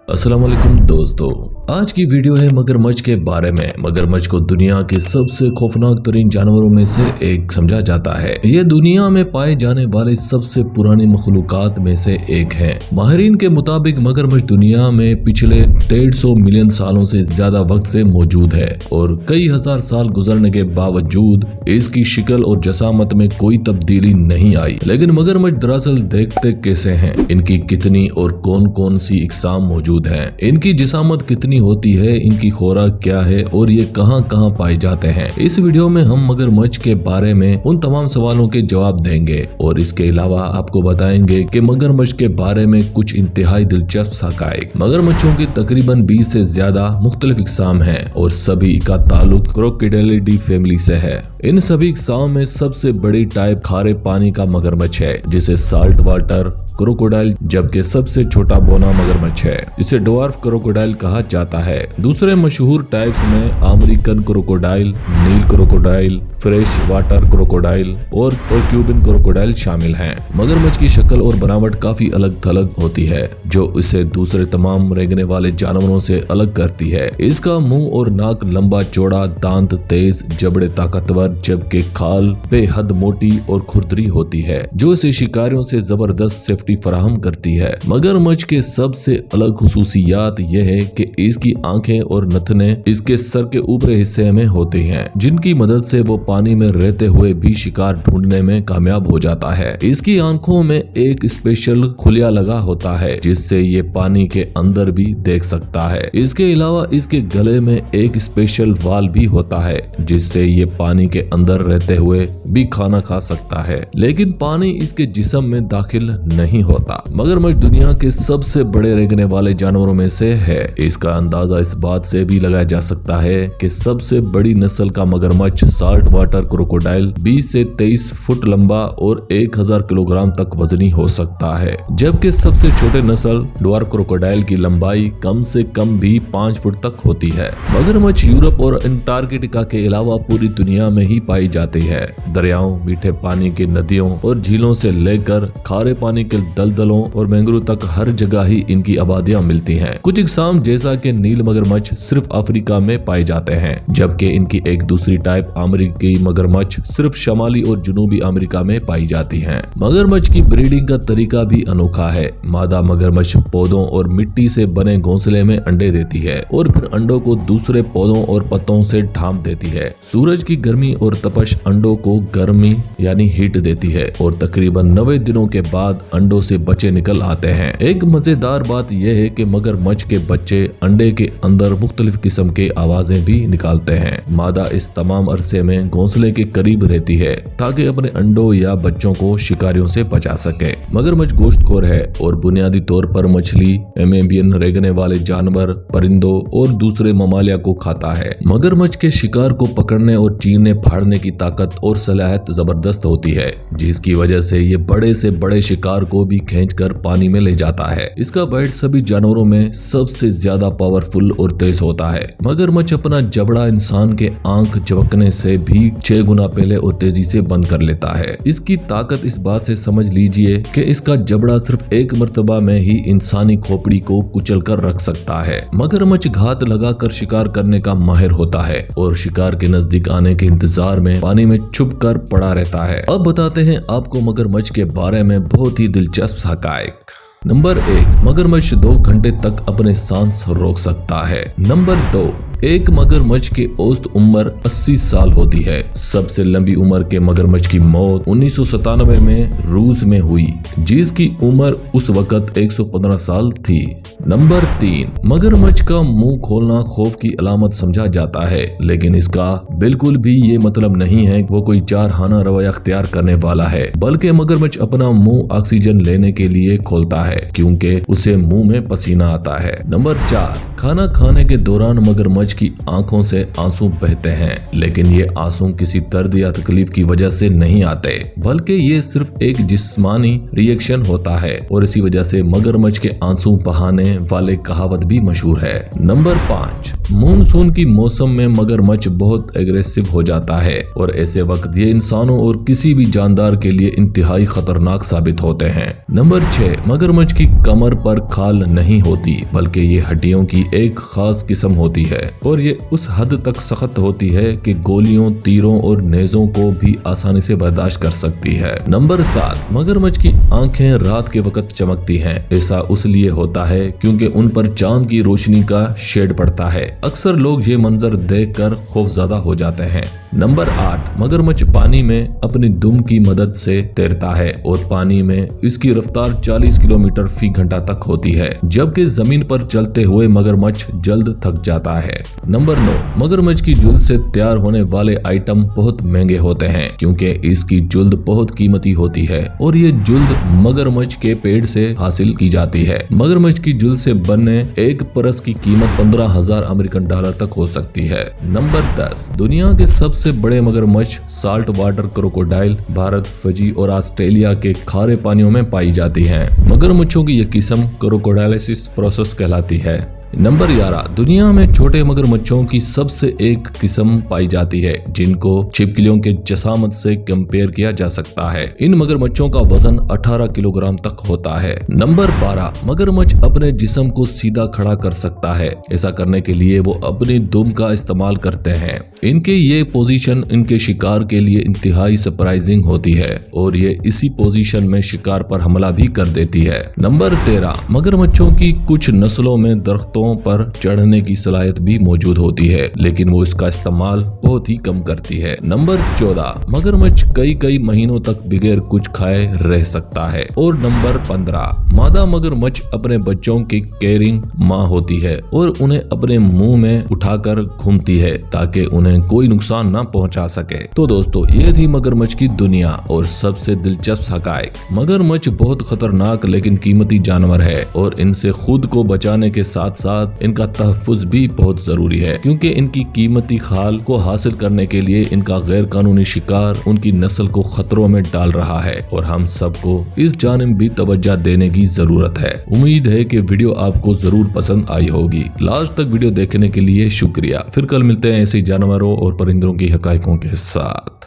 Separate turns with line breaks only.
अस्सलाम वालेकुम दोस्तों, आज की वीडियो है मगरमच्छ के बारे में। मगरमच्छ को दुनिया के सबसे खौफनाक तरीन जानवरों में से एक समझा जाता है। ये दुनिया में पाए जाने वाले सबसे पुरानी मखलूकात में से एक है। माहिरीन के मुताबिक मगरमच्छ दुनिया में पिछले 150 मिलियन सालों से ज्यादा वक्त से मौजूद है और कई हजार साल गुजरने के बावजूद इसकी शिकल और जसामत में कोई तब्दीली नहीं आई। लेकिन मगरमच्छ दरअसल देखते कैसे हैं, इनकी कितनी और कौन कौन सी इकसाम मौजूद हैं, इनकी जिसामत कितनी होती है, इनकी खुराक क्या है और ये कहां कहां पाए जाते हैं। इस वीडियो में हम मगरमच्छ के बारे में उन तमाम सवालों के जवाब देंगे और इसके अलावा आपको बताएंगे कि मगरमच्छ के बारे में कुछ इंतहाई दिलचस्प हकायक। मगरमच्छों की तकरीबन 20 से ज्यादा मुख्तलिफ इकसाम हैं और सभी का ताल्लुक क्रोकोडाइलिडी फैमिली से है। इन सभी इकसाम में सबसे बड़ी टाइप खारे पानी का मगरमच्छ है जिसे साल्ट वाटर क्रोकोडाइल, जबकि सबसे छोटा बोना मगरमच्छ है जिसे ड्वार्फ क्रोकोडाइल कहा जाता है। दूसरे मशहूर टाइप्स में अमेरिकन क्रोकोडाइल, नील क्रोकोडाइल, फ्रेश वाटर क्रोकोडाइल और क्यूबिन क्रोकोडाइल शामिल हैं। मगरमच्छ की शक्ल और बनावट काफी अलग थलग होती है जो इसे दूसरे तमाम रेंगने वाले जानवरों से अलग करती है। इसका मुंह और नाक लंबा चौड़ा, दांत तेज, जबड़े ताकतवर, जबकि खाल बेहद मोटी और खुरदरी होती है जो इसे शिकारियों से जबरदस्त सेफ्टी फराहम करती है। मगरमच्छ के सबसे अलग खुसूसियात यह है कि इसकी आंखें और नथने इसके सर के ऊपरी हिस्से में होती हैं, जिनकी मदद से वो पानी में रहते हुए भी शिकार ढूंढने में कामयाब हो जाता है। इसकी आंखों में एक स्पेशल खुलिया लगा होता है जिससे ये पानी के अंदर भी देख सकता है। इसके अलावा इसके गले में एक स्पेशल वाल भी होता है जिससे ये पानी के अंदर रहते हुए भी खाना खा सकता है, लेकिन पानी इसके जिस्म में दाखिल नहीं होता। मगरमच्छ दुनिया के सबसे बड़े रेंगने वाले जानवरों में से है। इसका अंदाजा इस बात से भी लगाया जा सकता है कि सबसे बड़ी नस्ल का मगरमच्छ साल्ट वाटर क्रोकोडाइल 20 से 23 फुट लंबा और 1000 किलोग्राम तक वजनी हो सकता है, जबकि सबसे छोटे नस्ल ड्वार्फ क्रोकोडाइल की लंबाई कम से कम भी 5 फुट तक होती है। मगरमच्छ यूरोप और अंटार्कटिका के अलावा पूरी दुनिया में ही पाई जाती है। दरियाओं, मीठे पानी की नदियों और झीलों से लेकर खारे पानी के दलदलों और मैंग्रोव तक हर जगह ही इनकी आबादियां मिलती हैं। कुछ इकसाम जैसा कि नील मगरमच्छ सिर्फ अफ्रीका में पाए जाते हैं, जबकि इनकी एक दूसरी टाइप अमेरिकी मगरमच्छ सिर्फ शमाली और जनूबी अमेरिका में पाई जाती हैं। मगरमच्छ की ब्रीडिंग का तरीका भी अनोखा है। मादा मगरमच्छ पौधों और मिट्टी से बने घोंसले में अंडे देती है और फिर अंडों को दूसरे पौधों और पत्तों से ढांप देती है। सूरज की गर्मी और तपश अंडों को गर्मी यानी हीट देती है और तकरीबन 90 दिनों के बाद अंडों से बच्चे निकल आते हैं। एक मजेदार बात यह है कि मगरमच्छ के बच्चे अंडे के अंदर मुख्तलिफ किस्म के आवाजें भी निकालते हैं। मादा इस तमाम अरसे में घोंसले के करीब रहती है ताकि अपने अंडों या बच्चों को शिकारियों से बचा सके। मगरमच्छ गोश्तखोर है और बुनियादी तौर पर मछली, एमेबियन रेंगने वाले जानवर, परिंदों और दूसरे ममालिया को खाता है। मगरमच्छ के शिकार को पकड़ने और चीरने फाड़ने की ताकत और सलाहियत जबरदस्त होती है, जिसकी वजह से ये बड़े से बड़े शिकार को भी खींचकर पानी में ले जाता है। इसका बाइट सभी जानवरों में सबसे ज्यादा पावरफुल और तेज होता है। मगरमच्छ अपना जबड़ा इंसान के आंख झपकने से भी 6 गुना पहले और तेजी से बंद कर लेता है। इसकी ताकत इस बात से समझ लीजिए कि इसका जबड़ा सिर्फ एक मर्तबा में ही इंसानी खोपड़ी को कुचल कर रख सकता है। मगरमच्छ घात लगाकर शिकार करने का माहिर होता है और शिकार के नजदीक आने के इंतजार में पानी में छुप कर पड़ा रहता है। अब बताते हैं आपको मगरमच्छ के बारे में बहुत ही दिलचस्प हकायक। नंबर 1, मगरमच्छ 2 घंटे तक अपने सांस रोक सकता है। नंबर 2, एक मगरमच्छ की औसत उम्र 80 साल होती है। सबसे लंबी उम्र के मगरमच्छ की मौत 1997 में रूस में हुई, जिसकी उम्र उस वक्त 115 साल थी। नंबर 3, मगरमच्छ का मुंह खोलना खौफ की अलामत समझा जाता है, लेकिन इसका बिल्कुल भी ये मतलब नहीं है कि वो कोई जारहाना रवैया अख्तियार करने वाला है, बल्कि मगरमच्छ अपना मुंह ऑक्सीजन लेने के लिए खोलता है क्योंकि उसे मुंह में पसीना आता है। नंबर 4, खाना खाने के दौरान मगरमच्छ मगरमच्छ की आंखों से आंसू बहते हैं, लेकिन ये आंसू किसी दर्द या तकलीफ की वजह से नहीं आते, बल्कि ये सिर्फ एक जिस्मानी रिएक्शन होता है और इसी वजह से मगरमच्छ के आंसू बहाने वाले कहावत भी मशहूर है। नंबर 5, मानसून की मौसम में मगरमच्छ बहुत एग्रेसिव हो जाता है और ऐसे वक्त ये इंसानों और किसी भी जानदार के लिए इंतहाई खतरनाक साबित होते हैं। नंबर 6, मगरमच्छ की कमर पर खाल नहीं होती, बल्कि ये हड्डियों की एक खास किस्म होती है और ये उस हद तक सख्त होती है कि गोलियों, तीरों और नेज़ों को भी आसानी से बर्दाश्त कर सकती है। नंबर 7, मगरमच्छ की आंखें रात के वक्त चमकती हैं। ऐसा उसलिए होता है क्योंकि उन पर चांद की रोशनी का शेड पड़ता है। अक्सर लोग ये मंजर देखकर खौफज़दा हो जाते हैं। नंबर 8, मगरमच्छ पानी में अपनी दुम की मदद से तैरता है और पानी में इसकी रफ्तार 40 किलोमीटर फी घंटा तक होती है, जबकि जमीन पर चलते हुए मगरमच्छ जल्द थक जाता है। नंबर 9, मगरमच्छ की जुल्द से तैयार होने वाले आइटम बहुत महंगे होते हैं क्योंकि इसकी जुल्द बहुत कीमती होती है और ये जुल्द मगरमच्छ के पेड़ से हासिल की जाती है। मगरमच्छ की जुल्द से बनने एक परस की कीमत 15,000 अमेरिकन डॉलर तक हो सकती है। नंबर 10, दुनिया के सबसे बड़े मगरमच्छ salt water crocodile Bharat, Fiji और ऑस्ट्रेलिया के खारे पानियों में पाई जाती हैं। मगरमच्छों की यह किस्म क्रोकोडाइलिसिस प्रोसेस कहलाती है। नंबर 11, दुनिया में छोटे मगरमच्छों की सबसे एक किस्म पाई जाती है जिनको छिपकलियों के जसामत से कंपेयर किया जा सकता है। इन मगरमच्छों का वजन 18 किलोग्राम तक होता है। नंबर 12, मगरमच्छ अपने जिस्म को सीधा खड़ा कर सकता है। ऐसा करने के लिए वो अपनी दुम का इस्तेमाल करते हैं। इनके ये पोजीशन इनके शिकार के लिए इंतहाई सरप्राइजिंग होती है और ये इसी पोजीशन में शिकार पर हमला भी कर देती है। नंबर 13, मगरमच्छों की कुछ नस्लों में दरख्तों पर चढ़ने की सलाहियत भी मौजूद होती है, लेकिन वो इसका इस्तेमाल बहुत ही कम करती है। नंबर 14, मगरमच्छ कई महीनों तक बगैर कुछ खाए रह सकता है। और नंबर 15, मादा मगरमच्छ अपने बच्चों की केयरिंग माँ होती है और उन्हें अपने मुंह में उठाकर घूमती है ताकि उन्हें कोई नुकसान ना पहुंचा सके। तो दोस्तों, ये थी मगरमच्छ की दुनिया और सबसे दिलचस्प हकायक। मगरमच्छ बहुत खतरनाक लेकिन कीमती जानवर है और इनसे खुद को बचाने के साथ साथ इनका तहफ़्फ़ुज़ भी बहुत जरूरी है क्योंकि इनकी कीमती खाल को हासिल करने के लिए इनका गैर कानूनी शिकार उनकी नस्ल को खतरों में डाल रहा है और हम सबको इस जानिब भी तवज्जो देने की जरूरत है। उम्मीद है कि वीडियो आपको जरूर पसंद आई होगी। लास्ट तक वीडियो देखने के लिए शुक्रिया। फिर कल मिलते हैं ऐसे जानवरों और परिंदों की हकायकों के साथ।